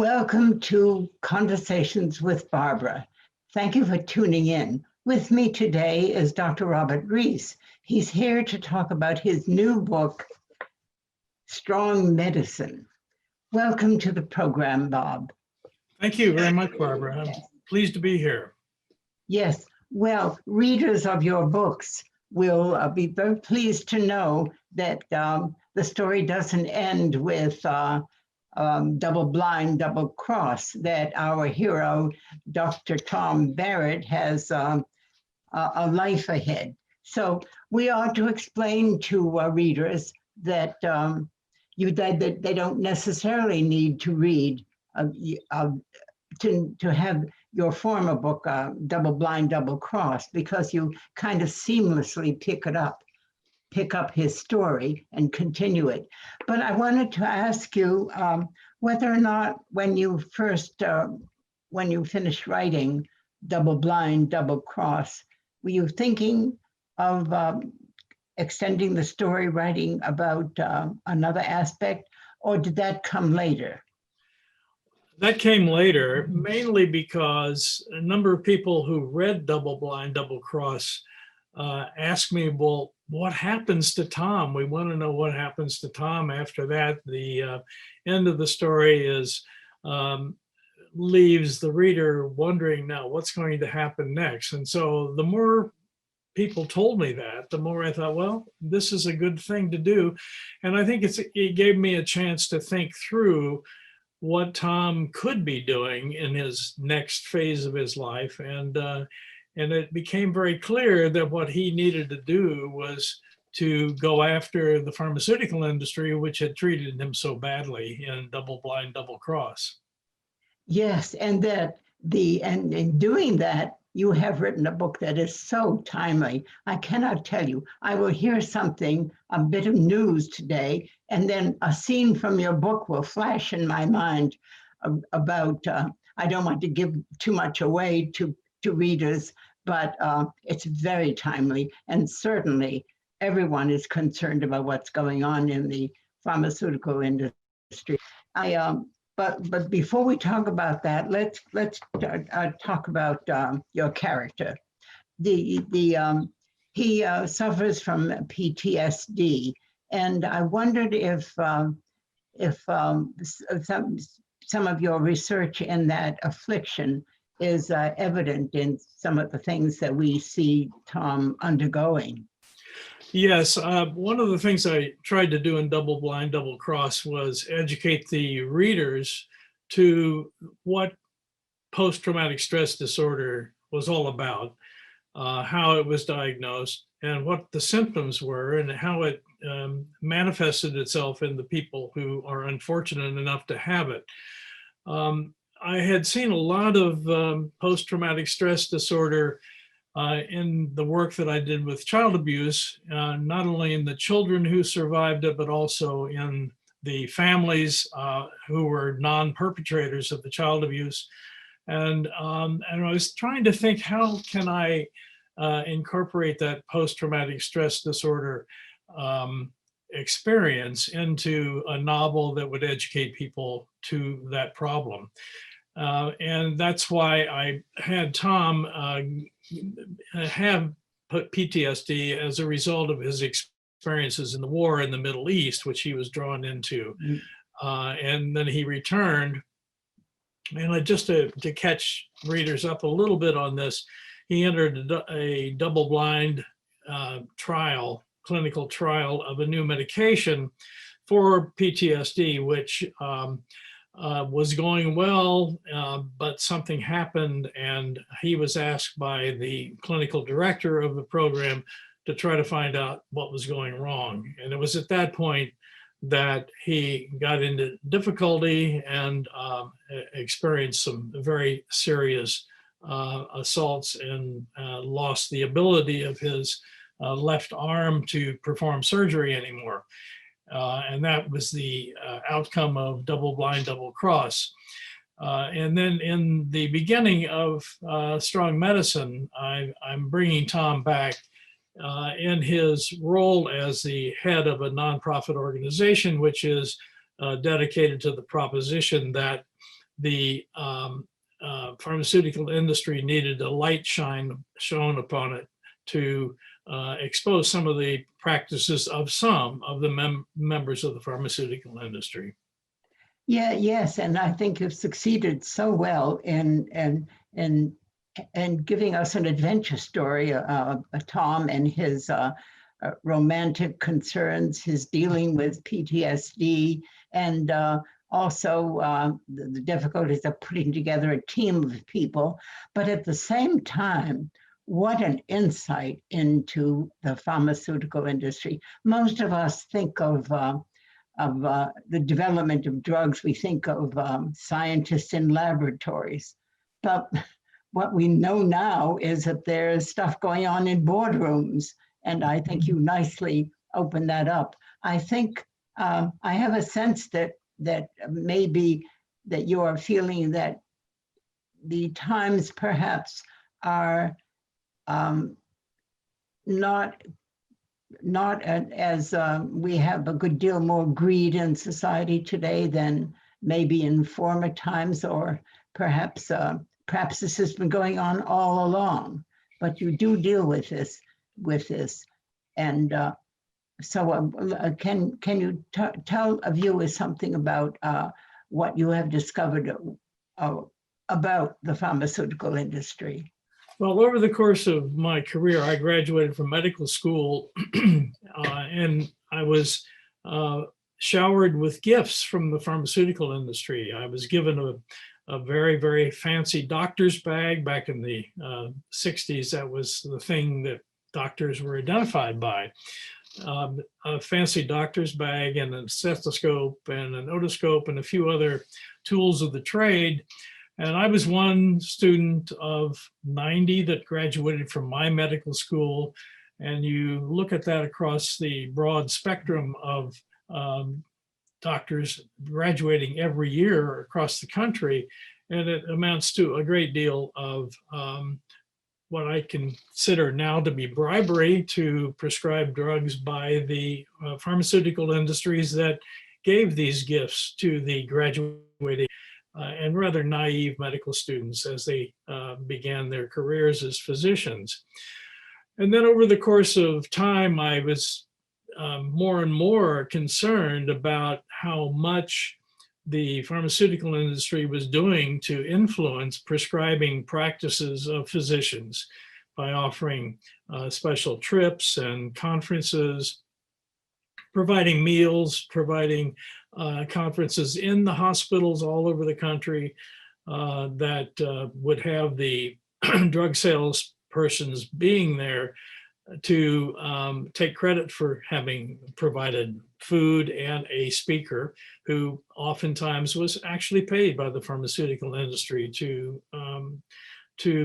Welcome to Conversations with Barbara. Thank you for tuning in. With me today is Dr. Robert Reece. He's here to talk about his new book, Strong Medicine. Welcome to the program, Bob. Thank you very much, Barbara. I'm pleased to be here. Yes, well, readers of your books will be very pleased to know that the story doesn't end with double blind, double cross, that our hero, Dr. Tom Barrett, has a life ahead. So we are to explain to readers that that they don't necessarily need to read to have your former book, Double Blind, Double Cross, because you kind of seamlessly pick up his story and continue it. But I wanted to ask you whether or not when you finished writing Double Blind, Double Cross, were you thinking of extending the story, writing about another aspect, or did that come later? That came later, mainly because a number of people who read Double Blind, Double Cross asked me, well, what happens to Tom? We want to know what happens to Tom after that. The end of the story is leaves the reader wondering now what's going to happen next. And so the more people told me that, the more I thought, well, this is a good thing to do. And I think it gave me a chance to think through what Tom could be doing in his next phase of his life. And it became very clear that what he needed to do was to go after the pharmaceutical industry, which had treated him so badly in Double Blind, Double Cross. Yes, and and in doing that, you have written a book that is so timely. I cannot tell you. I will hear something, a bit of news today, and then a scene from your book will flash in my mind about, I don't want to give too much away to readers, but it's very timely, and certainly everyone is concerned about what's going on in the pharmaceutical industry. But before we talk about that, let's talk about your character. He suffers from PTSD, and I wondered if some of your research in that affliction is evident in some of the things that we see Tom undergoing. Yes, one of the things I tried to do in Double Blind, Double Cross was educate the readers to what post-traumatic stress disorder was all about, how it was diagnosed, and what the symptoms were, and how it manifested itself in the people who are unfortunate enough to have it. I had seen a lot of post-traumatic stress disorder in the work that I did with child abuse, not only in the children who survived it, but also in the families who were non-perpetrators of the child abuse. And I was trying to think, how can I incorporate that post-traumatic stress disorder experience into a novel that would educate people to that problem. And that's why I had Tom have PTSD as a result of his experiences in the war in the Middle East, which he was drawn into. And then he returned. And just to catch readers up a little bit on this, he entered a double-blind clinical trial of a new medication for PTSD, which was going well, but something happened, and he was asked by the clinical director of the program to try to find out what was going wrong. And it was at that point that he got into difficulty and experienced some very serious assaults and lost the ability of his left arm to perform surgery anymore. And that was the outcome of Double Blind, Double Cross. And then in the beginning of Strong Medicine, I'm bringing Tom back in his role as the head of a nonprofit organization, which is dedicated to the proposition that the pharmaceutical industry needed a light shown upon it to expose some of the practices of some of the members of the pharmaceutical industry. Yeah, yes, and I think you've succeeded so well in giving us an adventure story, Tom and his romantic concerns, his dealing with PTSD, and also the difficulties of putting together a team of people. But at the same time, what an insight into the pharmaceutical industry. Most of us think of the development of drugs, we think of scientists in laboratories. But what we know now is that there's stuff going on in boardrooms. And I think you nicely opened that up. I think I have a sense that maybe that you are feeling that the times perhaps are not as we have a good deal more greed in society today than maybe in former times, or perhaps this has been going on all along. But you do deal with this, and so can you tell a viewer something about what you have discovered about the pharmaceutical industry? Well, over the course of my career, I graduated from medical school and I was showered with gifts from the pharmaceutical industry. I was given a very, very fancy doctor's bag back in the 60s. That was the thing that doctors were identified by. A fancy doctor's bag and a stethoscope and an otoscope and a few other tools of the trade. And I was one student of 90 that graduated from my medical school. And you look at that across the broad spectrum of doctors graduating every year across the country, and it amounts to a great deal of what I consider now to be bribery to prescribe drugs by the pharmaceutical industries that gave these gifts to the graduating and rather naive medical students as they began their careers as physicians. And then over the course of time, I was more and more concerned about how much the pharmaceutical industry was doing to influence prescribing practices of physicians by offering special trips and conferences, providing meals, providing conferences in the hospitals all over the country that would have the drug sales persons being there to take credit for having provided food and a speaker who oftentimes was actually paid by the pharmaceutical industry to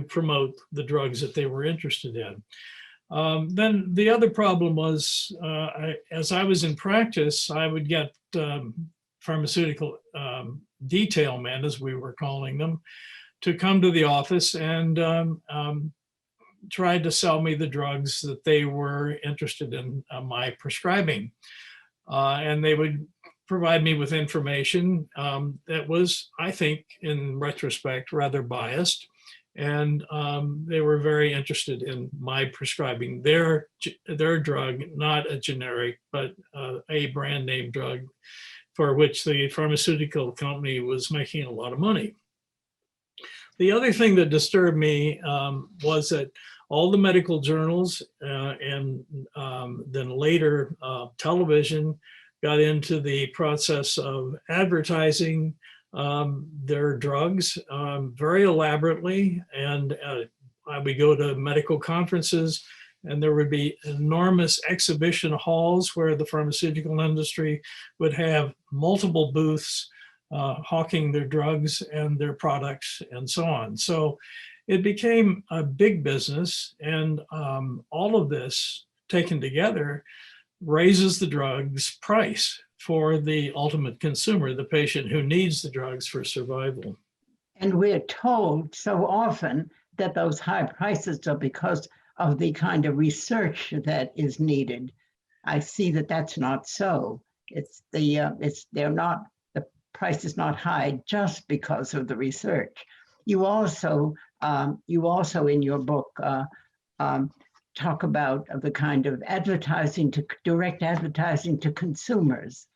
promote the drugs that they were interested in. Then the other problem was, as I was in practice, I would get pharmaceutical detail men, as we were calling them, to come to the office and tried to sell me the drugs that they were interested in my prescribing. And they would provide me with information that was, I think, in retrospect, rather biased. And they were very interested in my prescribing their drug, not a generic, but a brand name drug for which the pharmaceutical company was making a lot of money. The other thing that disturbed me was that all the medical journals and then later television got into the process of advertising their drugs very elaborately. And I would go to medical conferences and there would be enormous exhibition halls where the pharmaceutical industry would have multiple booths hawking their drugs and their products and so on. So it became a big business, and all of this taken together raises the drug's price for the ultimate consumer, the patient who needs the drugs for survival. And we're told so often that those high prices are because of the kind of research that is needed. I see that that's not so. They're not, the price is not high just because of the research. You also in your book talk about the kind of advertising to direct advertising to consumers.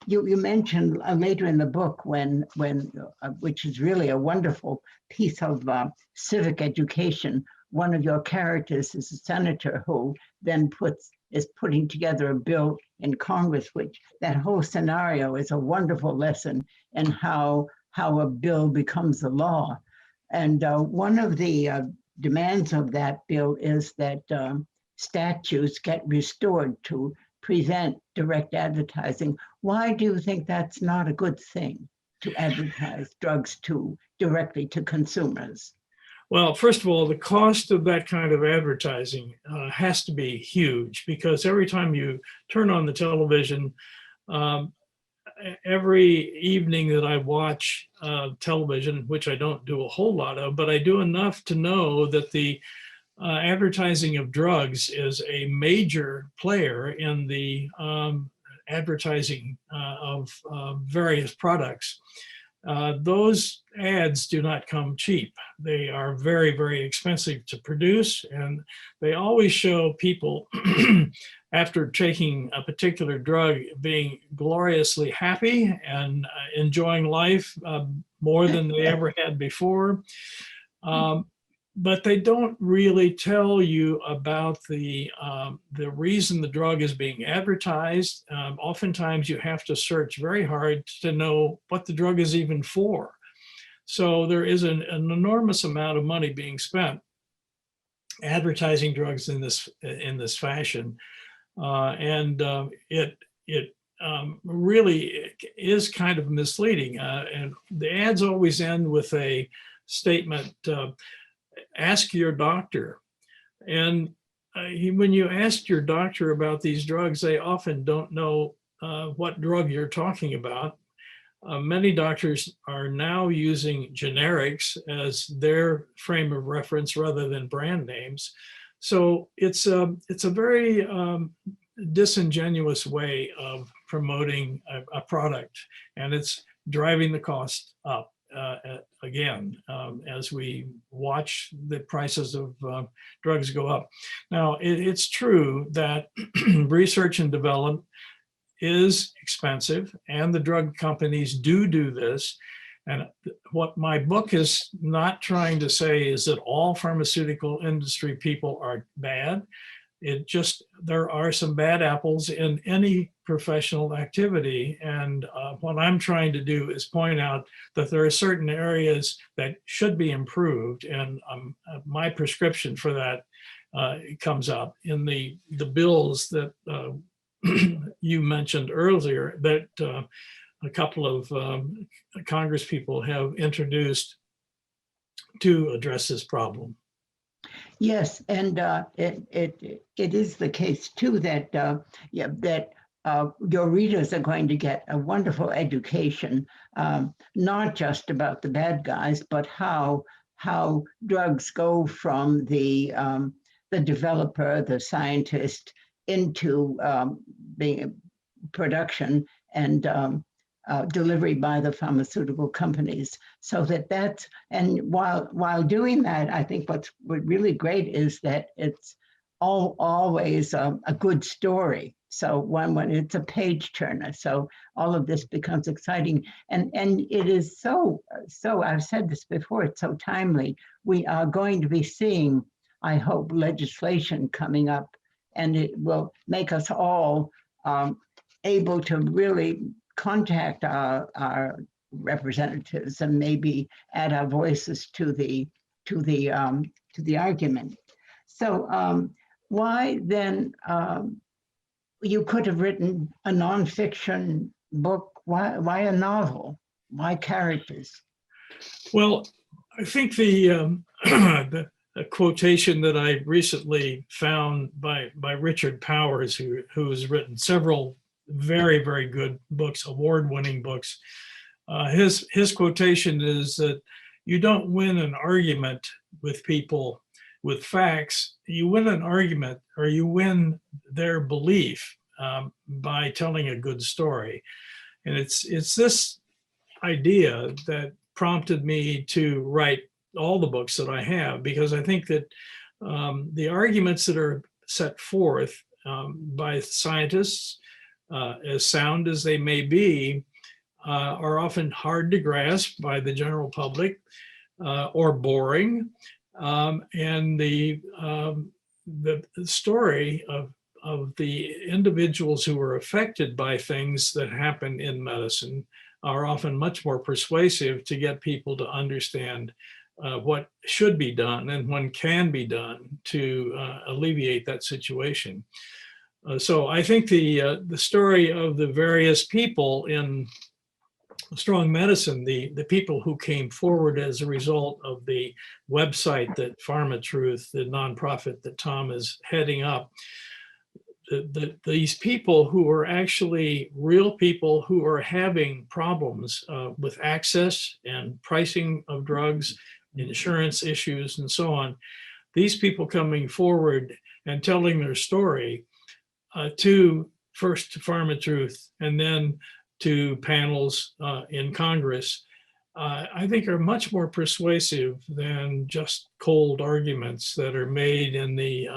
You mentioned later in the book when which is really a wonderful piece of civic education. One of your characters is a senator who then is putting together a bill in Congress, which that whole scenario is a wonderful lesson in how a bill becomes a law. And one of the demands of that bill is that statutes get restored to prevent direct advertising. Why do you think that's not a good thing, to advertise drugs directly to consumers? Well, first of all, the cost of that kind of advertising has to be huge, because every time you turn on the television, every evening that I watch television, which I don't do a whole lot of, but I do enough to know that the advertising of drugs is a major player in the advertising of various products. Those ads do not come cheap. They are very, very expensive to produce, and they always show people after taking a particular drug being gloriously happy and enjoying life more than they ever had before. But they don't really tell you about the reason the drug is being advertised. Oftentimes you have to search very hard to know what the drug is even for. So there is an enormous amount of money being spent advertising drugs in this fashion, and it really is kind of misleading. And the ads always end with a statement. Ask your doctor. And when you ask your doctor about these drugs, they often don't know what drug you're talking about. Many doctors are now using generics as their frame of reference rather than brand names. So it's a very disingenuous way of promoting a product, and it's driving the cost up. Again, as we watch the prices of drugs go up. Now, it's true that research and development is expensive, and the drug companies do this. And what my book is not trying to say is that all pharmaceutical industry people are bad. There are some bad apples in any professional activity. And what I'm trying to do is point out that there are certain areas that should be improved. And my prescription for that comes up in the bills that you mentioned earlier, that a couple of Congress people have introduced to address this problem. Yes, and it is the case too that your readers are going to get a wonderful education, not just about the bad guys, but how drugs go from the developer, the scientist, into being production and delivery by the pharmaceutical companies. So and while doing that, I think what's really great is that it's always a good story. So when it's a page turner, so all of this becomes exciting, and it is so I've said this before, it's so timely. We are going to be seeing, I hope, legislation coming up, and it will make us all able to really contact our representatives and maybe add our voices to the argument. So why then, you could have written a nonfiction book? Why a novel? Why characters? Well, I think the quotation that I recently found by Richard Powers, who has written several very, very good books, award-winning books. His quotation is that you don't win an argument with people with facts. You win an argument, or you win their belief by telling a good story. And it's this idea that prompted me to write all the books that I have, because I think that the arguments that are set forth by scientists, as sound as they may be, are often hard to grasp by the general public, or boring. And the story of the individuals who are affected by things that happen in medicine are often much more persuasive to get people to understand what should be done and what can be done to alleviate that situation. So I think the story of the various people in strong medicine, the people who came forward as a result of the website that PharmaTruth, the nonprofit that Tom is heading up, these people who are actually real people who are having problems with access and pricing of drugs, insurance issues, and so on. These people coming forward and telling their story first to PharmaTruth and then to panels in Congress, I think are much more persuasive than just cold arguments that are made in the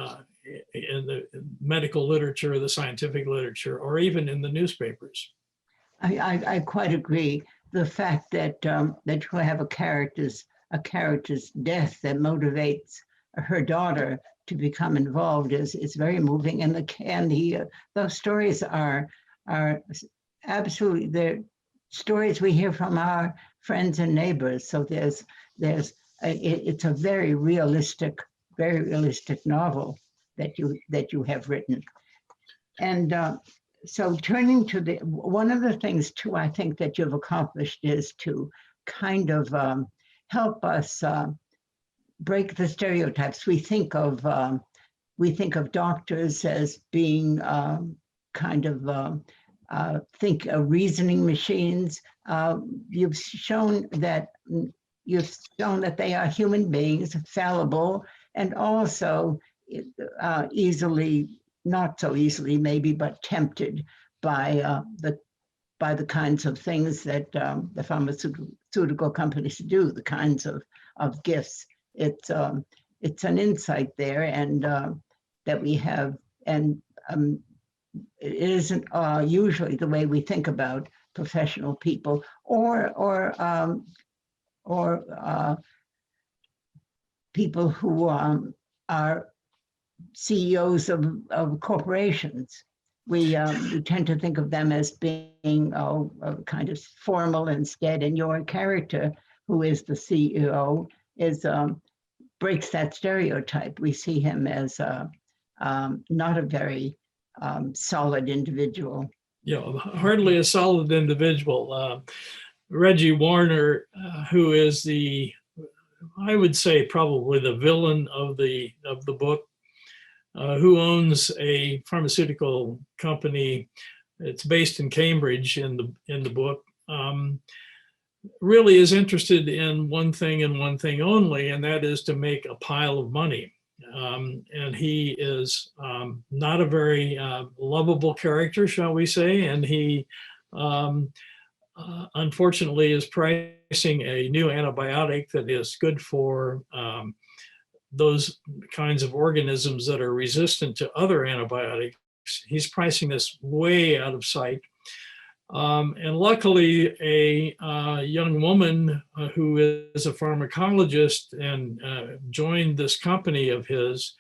medical literature, the scientific literature, or even in the newspapers. I quite agree. The fact that that you have a character's death that motivates her daughter to become involved is very moving, and those stories are absolutely, they're stories we hear from our friends and neighbors. So it's a very realistic novel that you have written. And so turning to one of the things too, I think that you've accomplished is to kind of help us break the stereotypes. We think of doctors as being reasoning machines. You've shown that they are human beings, fallible, and also not so easily maybe, but tempted by the kinds of things that the pharmaceutical companies do, the kinds of gifts. It's an insight there, and that we have, and it isn't usually the way we think about professional people or people who are CEOs of corporations. We tend to think of them as being kind of formal instead, and your character, who is the CEO, breaks that stereotype. We see him as not a very solid individual. Yeah, hardly a solid individual. Reggie Warner, who is I would say probably the villain of the book, who owns a pharmaceutical company. It's based in Cambridge in the book. Really is interested in one thing and one thing only, and that is to make a pile of money. And he is not a very lovable character, shall we say, and he unfortunately is pricing a new antibiotic that is good for those kinds of organisms that are resistant to other antibiotics. He's pricing this way out of sight. And luckily, a young woman who is a pharmacologist and joined this company of his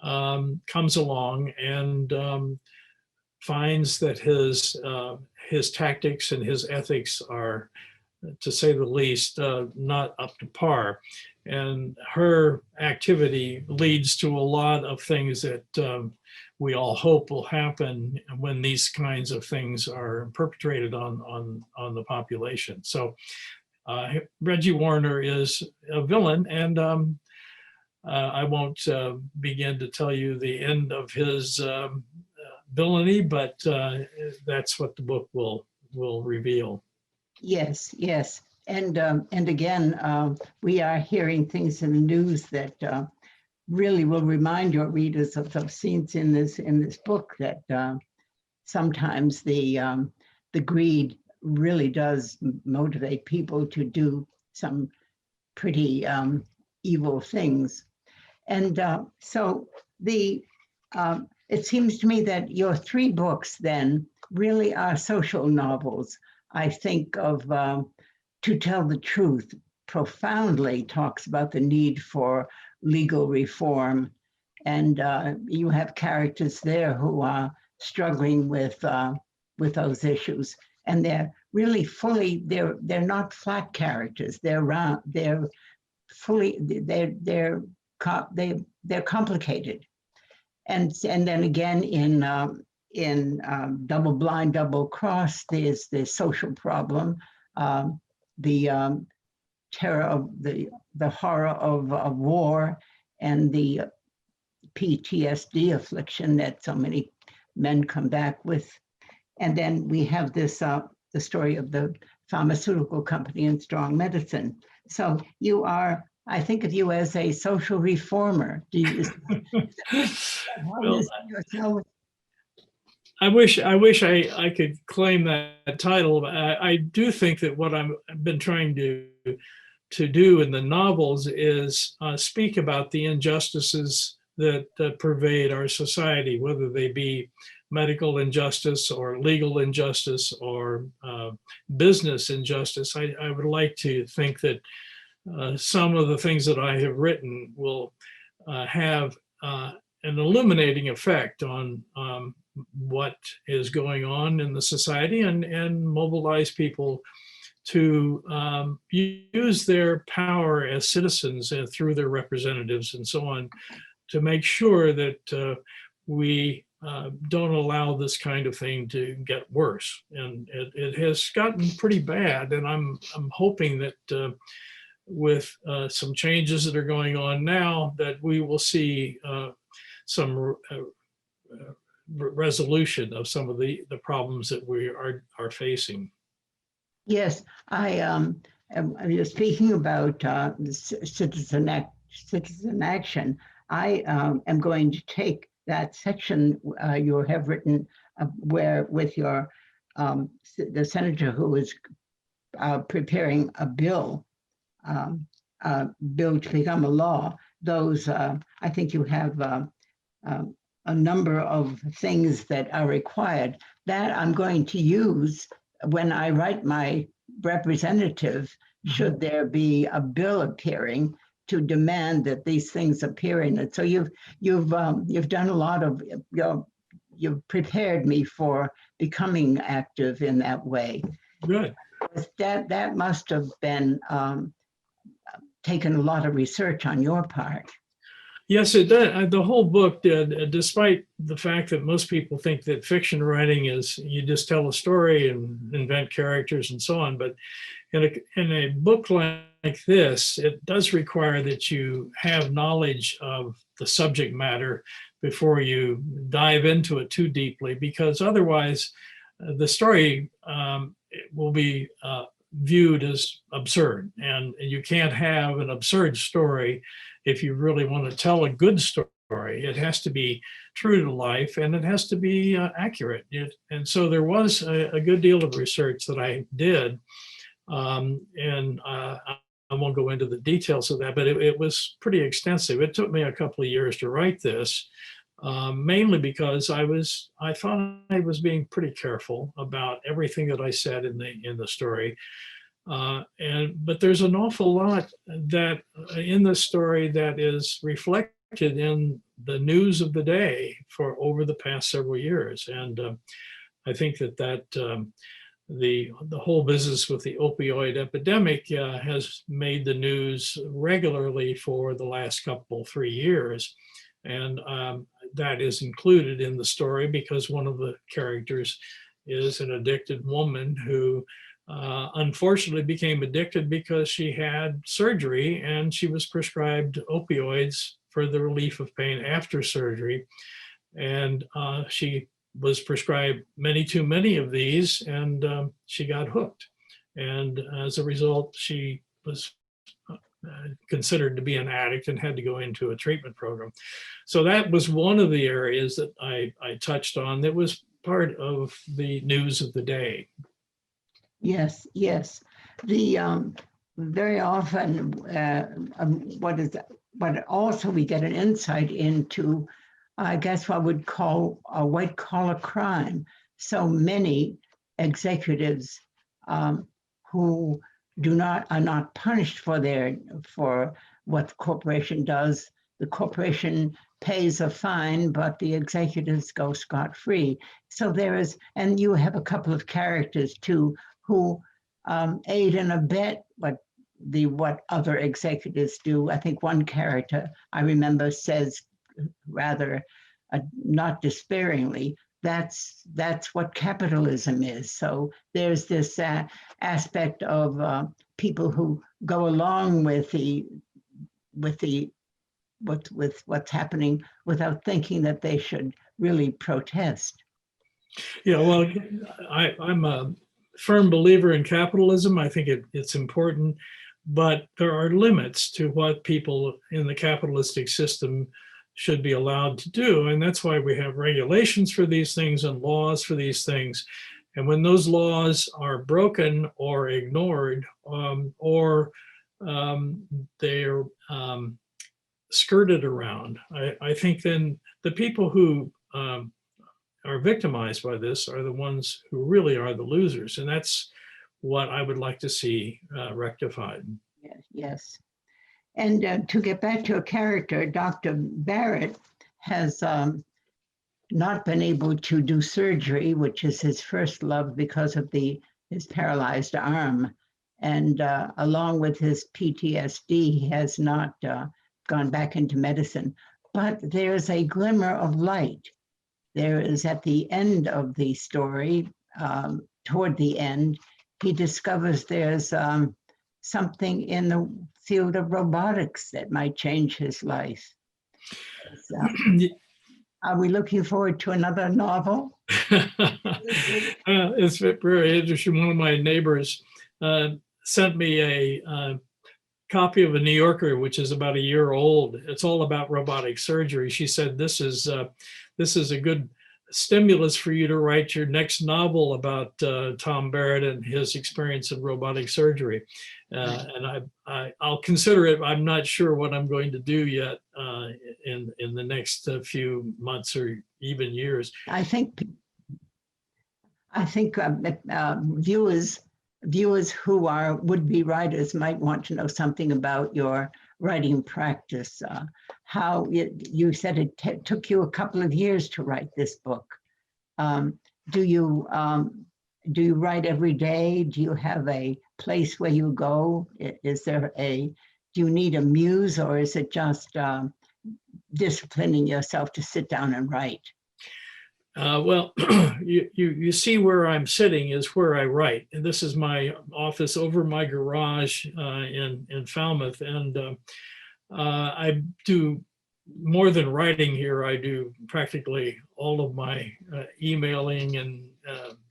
comes along and finds that his tactics and his ethics are, to say the least, not up to par. And her activity leads to a lot of things that we all hope will happen when these kinds of things are perpetrated on the population. So Reggie Warner is a villain, and I won't begin to tell you the end of his villainy, but that's what the book will reveal. Yes, yes. And again, we are hearing things in the news that really will remind your readers of scenes in this book that sometimes the greed really does motivate people to do some pretty evil things. And so it seems to me that your three books then really are social novels. I think of To Tell the Truth profoundly talks about the need for legal reform. And you have characters there who are struggling with those issues. And they're really fully, they're not flat characters. They're round, they're fully, they're complicated. And then again in Double Blind, Double Cross, there's the social problem, the terror of the horror of war, and the PTSD affliction that so many men come back with. And then we have this the story of the pharmaceutical company and strong medicine. So you are, I think of you as a social reformer. Do you? Well, I wish I could claim that title. I do think that what I've been trying to do in the novels is speak about the injustices that pervade our society, whether they be medical injustice or legal injustice or business injustice. I would like to think that some of the things that I have written will have an illuminating effect on what is going on in the society and mobilize people to use their power as citizens and through their representatives and so on to make sure that we don't allow this kind of thing to get worse. And it has gotten pretty bad. And I'm hoping that with some changes that are going on now, that we will see some resolution of some of the problems that we are facing. Yes, you're speaking about citizen action. I am going to take that section you have written where with your the senator who is preparing a bill to become a law. Those I think you have a number of things that are required that I'm going to use when I write my representative, should there be a bill appearing to demand that these things appear in it. So you've done a lot of, you've prepared me for becoming active in that way. Good. That must have been taken a lot of research on your part. Yes, it did. The whole book did, despite the fact that most people think that fiction writing is you just tell a story and invent characters and so on. But in a book like this, it does require that you have knowledge of the subject matter before you dive into it too deeply, because otherwise the story will be viewed as absurd. And you can't have an absurd story if you really want to tell a good story. It has to be true to life and it has to be accurate. And so there was a good deal of research that I did. And I won't go into the details of that, but it was pretty extensive. It took me a couple of years to write this, mainly because I thought I was being pretty careful about everything that I said in the story. But there's an awful lot that in the story that is reflected in the news of the day for over the past several years. And I think that the whole business with the opioid epidemic has made the news regularly for the last 3 years. And that is included in the story because one of the characters is an addicted woman who unfortunately became addicted because she had surgery and she was prescribed opioids for the relief of pain after surgery. And she was prescribed too many of these, and she got hooked. And as a result, she was considered to be an addict and had to go into a treatment program. So that was one of the areas that I touched on that was part of the news of the day. Yes, yes. The very often, but also we get an insight into, I guess, what would call a white collar crime. So many executives who are not punished for what the corporation does. The corporation pays a fine, but the executives go scot-free. So there is, and you have a couple of characters too who aid and abet what other executives do. I think one character I remember says rather not despairingly, that's what capitalism is. So there's this aspect of people who go along with what's happening without thinking that they should really protest. Yeah, well, I'm a firm believer in capitalism. I think it's important, but there are limits to what people in the capitalistic system should be allowed to do. And that's why we have regulations for these things and laws for these things. And when those laws are broken or ignored, or they're skirted around, I think then the people who are victimized by this are the ones who really are the losers. And that's what I would like to see rectified. Yes, yes. And to get back to a character, Dr. Barrett has not been able to do surgery, which is his first love because of his paralyzed arm. And along with his PTSD, he has not gone back into medicine. But there's a glimmer of light. There is at the end of the story, toward the end, he discovers there's something in the field of robotics that might change his life. So, are we looking forward to another novel? It's very interesting. One of my neighbors sent me a copy of a New Yorker, which is about a year old. It's all about robotic surgery. She said, this is a good stimulus for you to write your next novel about Tom Barrett and his experience in robotic surgery. And I'll consider it. I'm not sure what I'm going to do yet in the next few months or even years. I think viewers who are would-be writers might want to know something about your writing practice. How you said it took you a couple of years to write this book. Do you write every day? Do you have a place where you go? Do you need a muse, or is it just disciplining yourself to sit down and write? Well, you see where I'm sitting is where I write. And this is my office over my garage in Falmouth. And I do more than writing here. I do practically all of my emailing and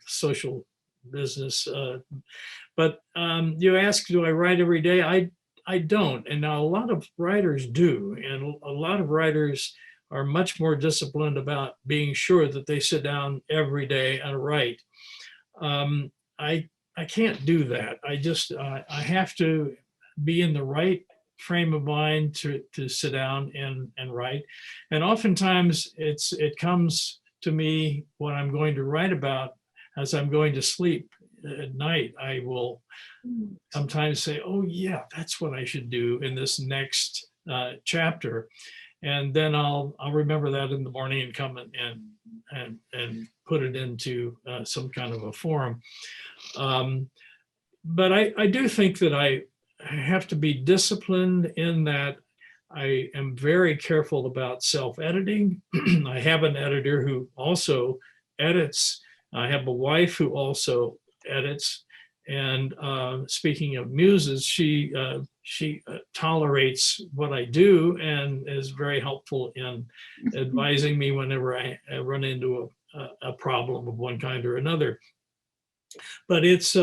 social business. But you ask, do I write every day? I don't. And now a lot of writers do. And a lot of writers are much more disciplined about being sure that they sit down every day and write. I can't do that. I have to be in the right frame of mind to sit down and write. And oftentimes it comes to me what I'm going to write about as I'm going to sleep at night. I will sometimes say, oh yeah, that's what I should do in this next chapter. And then I'll remember that in the morning and come and put it into some kind of a form. But I do think that I have to be disciplined in that I am very careful about self-editing. I have an editor who also edits. I have a wife who also edits. And speaking of muses, she tolerates what I do and is very helpful in advising me whenever I run into a problem of one kind or another. But it's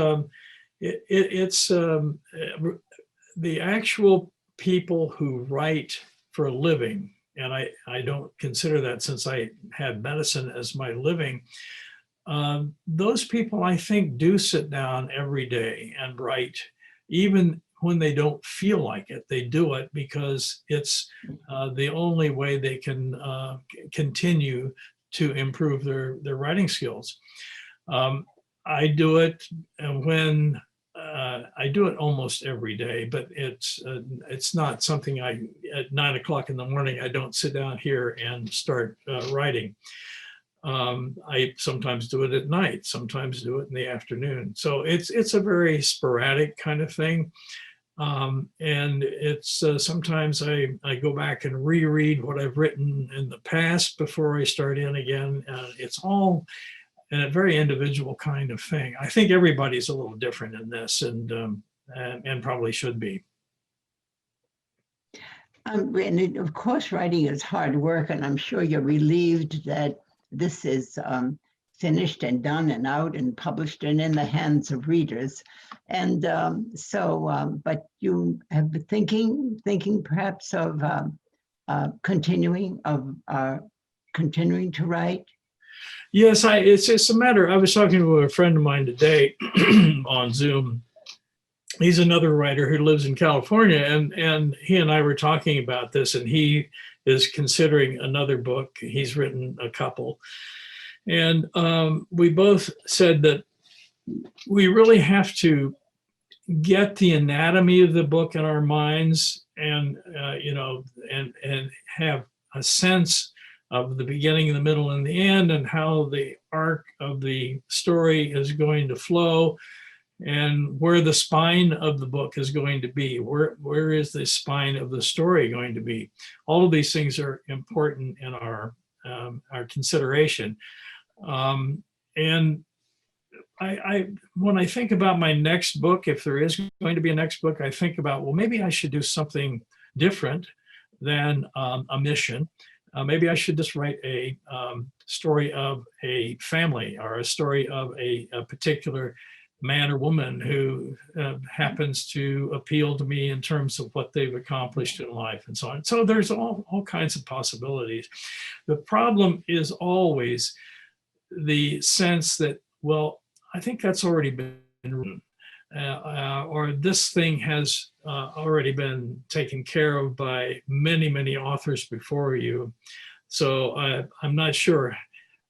the actual people who write for a living, and I don't consider that, since I had medicine as my living. those people, I think, do sit down every day and write, even when they don't feel like it. They do it because it's the only way they can continue to improve their writing skills. I do it when I do it almost every day, but it's not something at 9 o'clock in the morning, I don't sit down here and start writing. I sometimes do it at night, sometimes do it in the afternoon. So it's a very sporadic kind of thing. And it's sometimes I go back and reread what I've written in the past before I start in again. It's all a very individual kind of thing. I think everybody's a little different in this, and probably should be. And of course, writing is hard work, and I'm sure you're relieved that this is finished and done and out and published and in the hands of readers. And but you have been thinking perhaps of continuing to write? Yes, it's a matter. I was talking to a friend of mine today on Zoom. He's another writer who lives in California, and he and I were talking about this, and he is considering another book. He's written a couple. And we both said that we really have to get the anatomy of the book in our minds, and and have a sense of the beginning, the middle, and the end, and how the arc of the story is going to flow, and where the spine of the book is going to be. Where is the spine of the story going to be? All of these things are important in our consideration. And when I think about my next book, if there is going to be a next book, I think about, well, maybe I should do something different than a mission. Maybe I should just write a story of a family, or a story of a particular man or woman who happens to appeal to me in terms of what they've accomplished in life and so on. So there's all kinds of possibilities. The problem is always the sense that, well, I think that's already been written, or this thing has already been taken care of by many, many authors before you. So I'm not sure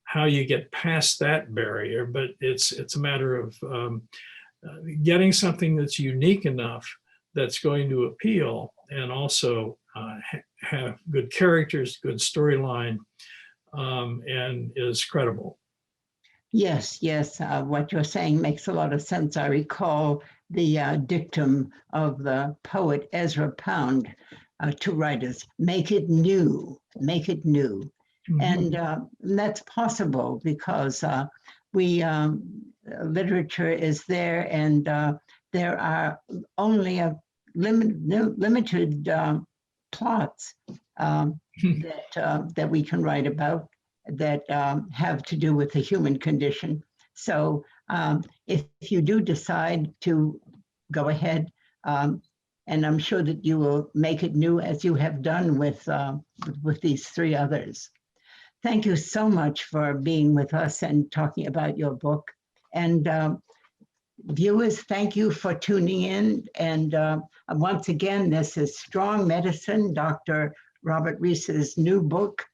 how you get past that barrier, but it's a matter of getting something that's unique enough that's going to appeal, and also have good characters, good storyline, and is credible. Yes, what you're saying makes a lot of sense. I recall the dictum of the poet Ezra Pound to writers: make it new, make it new. Mm-hmm. And that's possible because literature is there, and there are only a limited plots that we can write about that have to do with the human condition. So if you do decide to go ahead, and I'm sure that you will make it new, as you have done with these three others. Thank you so much for being with us and talking about your book. And viewers, thank you for tuning in. And once again, this is Strong Medicine, Dr. Robert Reece's new book.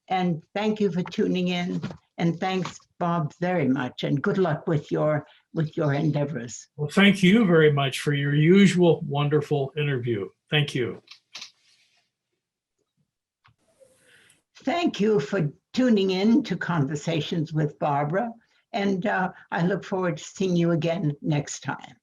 And thank you for tuning in. And thanks, Bob, very much. And good luck with your endeavors. Well, thank you very much for your usual wonderful interview. Thank you. Thank you for tuning in to Conversations with Barbara. And I look forward to seeing you again next time.